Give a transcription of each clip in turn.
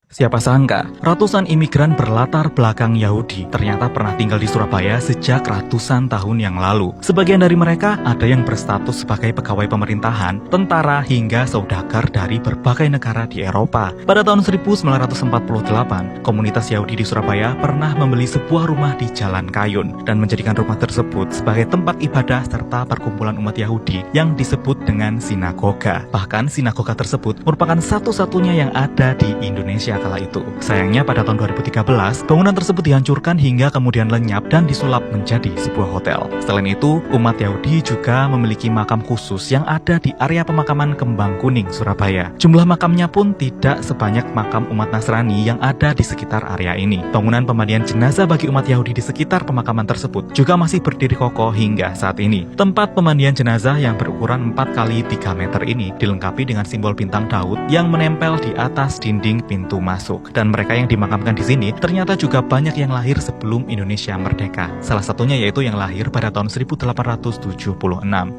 Siapa sangka, ratusan imigran berlatar belakang Yahudi ternyata pernah tinggal di Surabaya sejak ratusan tahun yang lalu. Sebagian dari mereka ada yang berstatus sebagai pegawai pemerintahan, tentara, hingga saudagar dari berbagai negara di Eropa. Pada tahun 1948, komunitas Yahudi di Surabaya pernah membeli sebuah rumah di Jalan Kayun dan menjadikan rumah tersebut sebagai tempat ibadah serta perkumpulan umat Yahudi yang disebut dengan sinagoga. Bahkan sinagoga tersebut merupakan satu-satunya yang ada di Indonesia kala itu. Sayangnya pada tahun 2013, bangunan tersebut dihancurkan hingga kemudian lenyap dan disulap menjadi sebuah hotel. Selain itu, umat Yahudi juga memiliki makam khusus yang ada di area pemakaman Kembang Kuning, Surabaya. Jumlah makamnya pun tidak sebanyak makam umat Nasrani yang ada di sekitar area ini. Bangunan pemandian jenazah bagi umat Yahudi di sekitar pemakaman tersebut juga masih berdiri kokoh hingga saat ini. Tempat pemandian jenazah yang berukuran 4 kali 3 meter ini dilengkapi dengan simbol bintang Daud yang menempel di atas dinding pintu masuk. Dan mereka yang dimakamkan di sini ternyata juga banyak yang lahir sebelum Indonesia merdeka. Salah satunya yaitu yang lahir pada tahun 1876.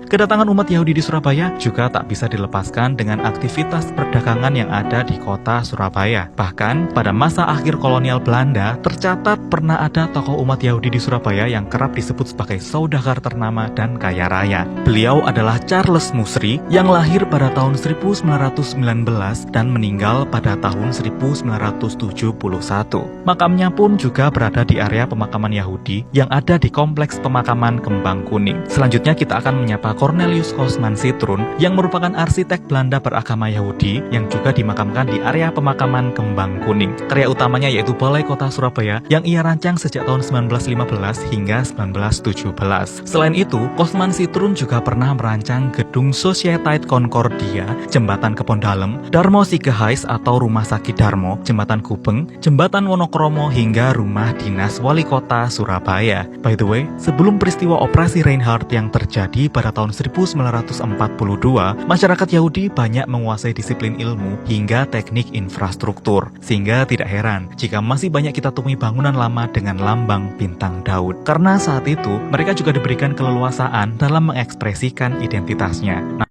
Kedatangan umat Yahudi di Surabaya juga tak bisa dilepaskan dengan aktivitas perdagangan yang ada di kota Surabaya. Bahkan pada masa akhir kolonial Belanda, tercatat pernah ada tokoh umat Yahudi di Surabaya yang kerap disebut sebagai saudagar ternama dan kaya raya. Beliau adalah Charles Musri yang lahir pada tahun 1919 dan meninggal pada tahun 1971. Makamnya pun juga berada di area pemakaman Yahudi yang ada di kompleks pemakaman Kembang Kuning. Selanjutnya kita akan menyapa Cornelius Kosman Sitrun yang merupakan arsitek Belanda beragama Yahudi yang juga dimakamkan di area pemakaman Kembang Kuning. Karya utamanya yaitu Balai Kota Surabaya yang ia rancang sejak tahun 1915 hingga 1917. Selain itu, Kosman Sitrun juga pernah merancang gedung Society Concordia, Jembatan Kebon Dalem, Darmo Sigehais atau Rumah Sakit Darmo, Jembatan Gubeng, Jembatan Wonokromo hingga Rumah Dinas Wali Kota Surabaya. By the way, sebelum peristiwa Operasi Reinhardt yang terjadi pada tahun 1942, masyarakat Yahudi banyak menguasai disiplin ilmu hingga teknik infrastruktur, sehingga tidak heran jika masih banyak kita temui bangunan lama dengan lambang bintang Daud. Karena saat itu, mereka juga diberikan keleluasaan dalam mengekspresikan identitasnya.